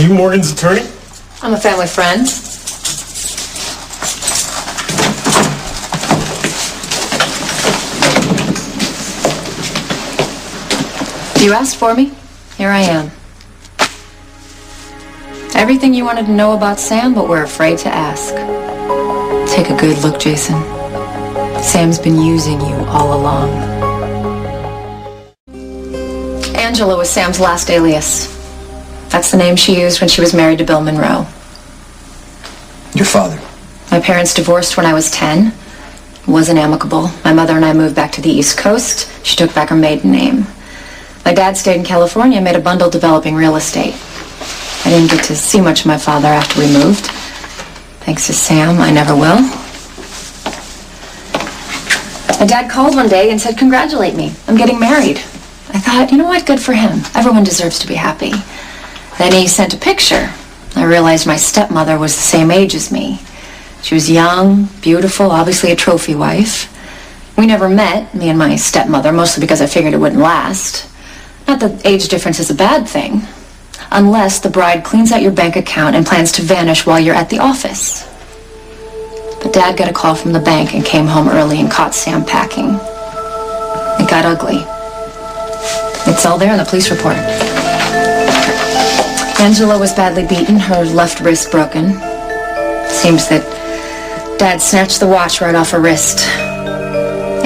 you Morgan's attorney? I'm a family friend. You asked for me. Here I am. Everything you wanted to know about Sam, but were afraid to ask. Take a good look, Jason. Sam's been using you all along. Angela was Sam's last alias. That's the name she used when she was married to Bill Monroe. Your father? My parents divorced when I was 10. It wasn't amicable. My mother and I moved back to the East Coast. She took back her maiden name. My dad stayed in California and made a bundle developing real estate. I didn't get to see much of my father after we moved. Thanks to Sam, I never will. My dad called one day and said, "Congratulate me. I'm getting married." I thought, you know what? Good for him. Everyone deserves to be happy. Then he sent a picture. I realized my stepmother was the same age as me. She was young, beautiful, obviously a trophy wife. We never met, me and my stepmother, mostly because I figured it wouldn't last. Not that age difference is a bad thing, unless the bride cleans out your bank account and plans to vanish while you're at the office. But Dad got a call from the bank and came home early and caught Sam packing. It got ugly. It's all there in the police report. Angela was badly beaten, her left wrist broken. Seems that Dad snatched the watch right off her wrist.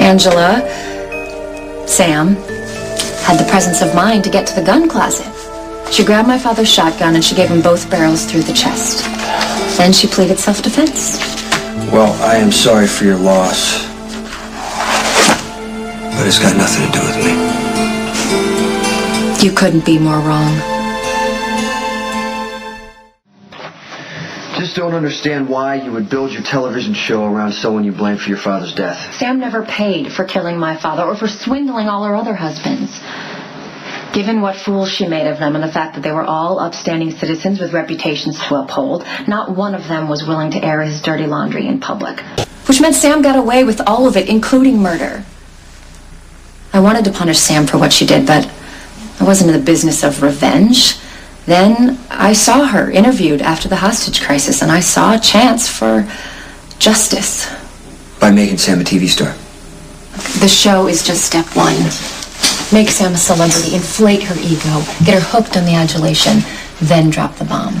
Angela, Sam, had the presence of mind to get to the gun closet. She grabbed my father's shotgun and she gave him both barrels through the chest. Then she pleaded self-defense. Well, I am sorry for your loss. But it's got nothing to do with me. You couldn't be more wrong. Just don't understand why you would build your television show around someone you blame for your father's death. Sam never paid for killing my father or for swindling all her other husbands. Given what fools she made of them and the fact that they were all upstanding citizens with reputations to uphold, not one of them was willing to air his dirty laundry in public. Which meant Sam got away with all of it, including murder. I wanted to punish Sam for what she did, but I wasn't in the business of revenge. Then I saw her interviewed after the hostage crisis, and I saw a chance for justice. By making Sam a TV star. The show is just step one. Make Sam a celebrity, inflate her ego, get her hooked on the adulation, then drop the bomb.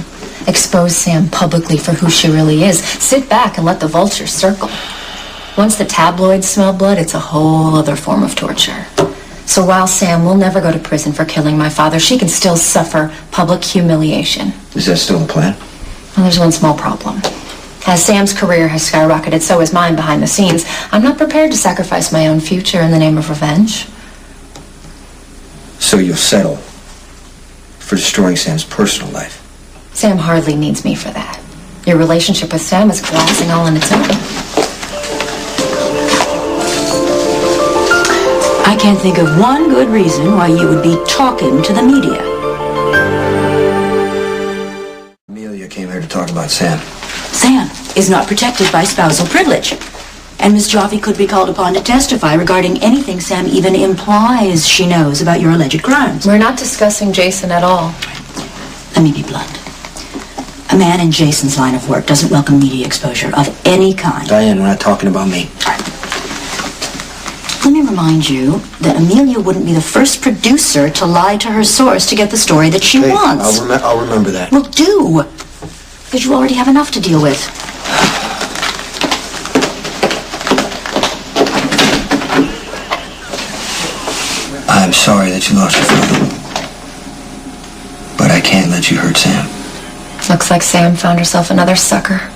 Expose Sam publicly for who she really is. Sit back and let the vultures circle. Once the tabloids smell blood, it's a whole other form of torture. So while Sam will never go to prison for killing my father, she can still suffer public humiliation. Is that still the plan? Well, there's one small problem. As Sam's career has skyrocketed, so has mine behind the scenes. I'm not prepared to sacrifice my own future in the name of revenge. So you'll settle for destroying Sam's personal life? Sam hardly needs me for that. Your relationship with Sam is collapsing all on its own. I can't think of one good reason why you would be talking to the media. Amelia came here to talk about Sam. Sam is not protected by spousal privilege. And Miss Joffe could be called upon to testify regarding anything Sam even implies she knows about your alleged crimes. We're not discussing Jason at all. Let me be blunt. A man in Jason's line of work doesn't welcome media exposure of any kind. Diane, we're not talking about me. Let me remind you that Amelia wouldn't be the first producer to lie to her source to get the story that she wants. I'll remember that. Well, do. Because you already have enough to deal with. I'm sorry that you lost your father. But I can't let you hurt Sam. Looks like Sam found herself another sucker.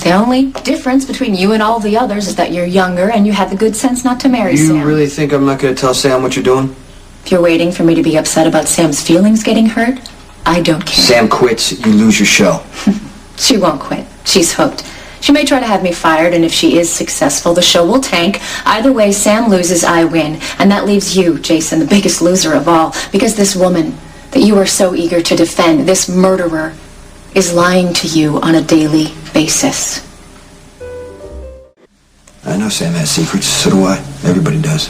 The only difference between you and all the others is that you're younger and you had the good sense not to marry Sam. You really think I'm not going to tell Sam what you're doing? If you're waiting for me to be upset about Sam's feelings getting hurt, I don't care. Sam quits, you lose your show. She won't quit. She's hooked. She may try to have me fired, and if she is successful, the show will tank. Either way, Sam loses, I win. And that leaves you, Jason, the biggest loser of all. Because this woman that you are so eager to defend, this murderer, is lying to you on a daily basis. I know Sam has secrets, so do I. Everybody does.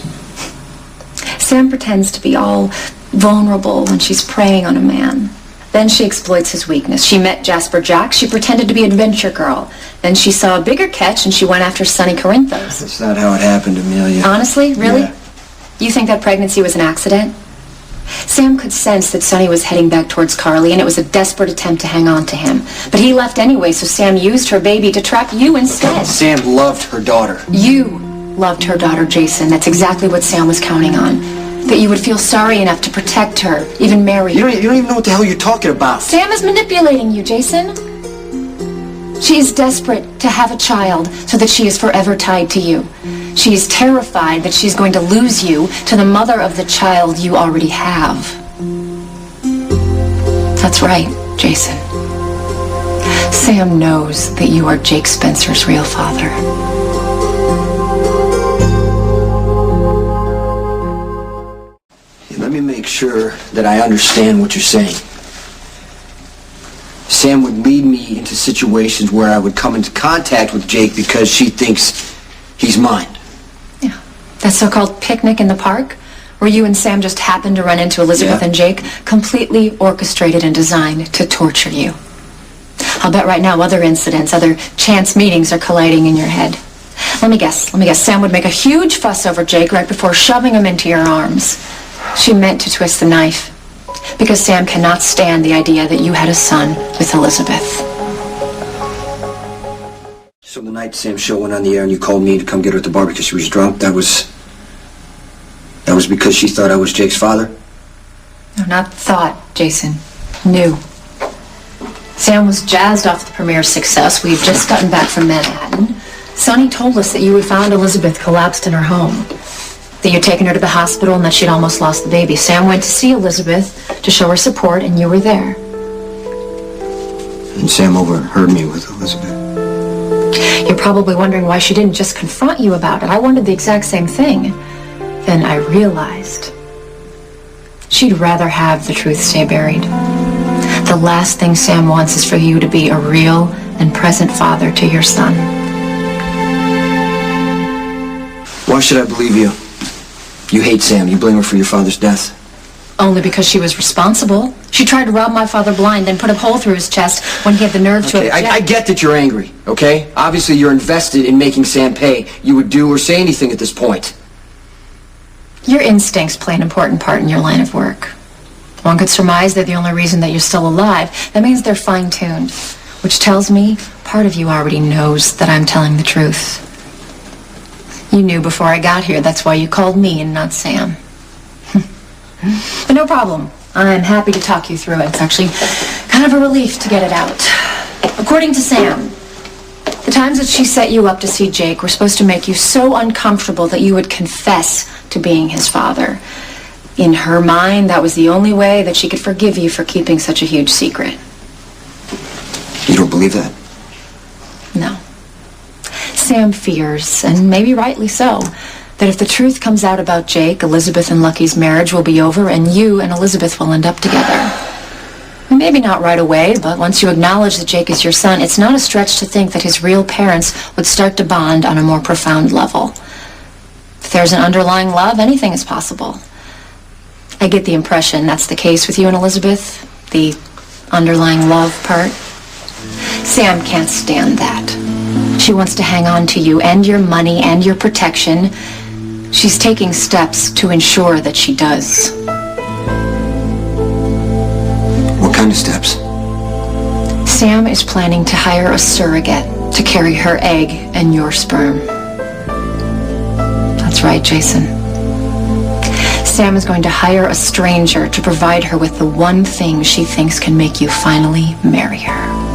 Sam pretends to be all vulnerable when she's preying on a man. Then she exploits his weakness. She met Jasper Jack. She pretended to be adventure girl. Then she saw a bigger catch and she went after Sonny Corinthos. That's not how it happened, Amelia. Honestly? Really? Yeah. You think that pregnancy was an accident? Sam could sense that Sonny was heading back towards Carly, and it was a desperate attempt to hang on to him. But he left anyway, so Sam used her baby to trap you instead. Sam loved her daughter. You loved her daughter, Jason. That's exactly what Sam was counting on. That you would feel sorry enough to protect her, even marry her. You don't even know what the hell you're talking about. Sam is manipulating you, Jason. She is desperate to have a child so that she is forever tied to you. She is terrified that she's going to lose you to the mother of the child you already have. That's right, Jason. Sam knows that you are Jake Spencer's real father. Let me make sure that I understand what you're saying. Sam would lead me into situations where I would come into contact with Jake because she thinks he's mine. Yeah. That so-called picnic in the park, where you and Sam just happened to run into Elizabeth and Jake, completely orchestrated and designed to torture you. I'll bet right now other incidents, other chance meetings are colliding in your head. Let me guess. Sam would make a huge fuss over Jake right before shoving him into your arms. She meant to twist the knife, because Sam cannot stand the idea that you had a son with Elizabeth. So the night Sam's show went on the air and you called me to come get her at the bar because she was drunk, that was because she thought I was Jake's father? No, not thought, Jason. Knew. Sam was jazzed off the premiere's success. We'd just gotten back from Manhattan. Sonny told us that you had found Elizabeth collapsed in her home, that you'd taken her to the hospital and that she'd almost lost the baby. Sam went to see Elizabeth to show her support, and you were there. And Sam overheard me with Elizabeth. You're probably wondering why she didn't just confront you about it. I wondered the exact same thing. Then I realized she'd rather have the truth stay buried. The last thing Sam wants is for you to be a real and present father to your son. Why should I believe you? You hate Sam. You blame her for your father's death. Only because she was responsible. She tried to rob my father blind, then put a hole through his chest when he had the nerve to object. I get that you're angry, okay? Obviously you're invested in making Sam pay. You would do or say anything at this point. Your instincts play an important part in your line of work. One could surmise they're the only reason that you're still alive. That means they're fine-tuned, which tells me part of you already knows that I'm telling the truth. You knew before I got here. That's why you called me and not Sam. But no problem. I'm happy to talk you through it. It's actually kind of a relief to get it out. According to Sam, the times that she set you up to see Jake were supposed to make you so uncomfortable that you would confess to being his father. In her mind, that was the only way that she could forgive you for keeping such a huge secret. You don't believe that? No. Sam fears, and maybe rightly so, that if the truth comes out about Jake, Elizabeth and Lucky's marriage will be over and you and Elizabeth will end up together. Maybe not right away, but once you acknowledge that Jake is your son, it's not a stretch to think that his real parents would start to bond on a more profound level. If there's an underlying love, anything is possible. I get the impression that's the case with you and Elizabeth, the underlying love part. Sam can't stand that. She wants to hang on to you and your money and your protection. She's taking steps to ensure that she does. What kind of steps? Sam is planning to hire a surrogate to carry her egg and your sperm. That's right, Jason. Sam is going to hire a stranger to provide her with the one thing she thinks can make you finally marry her.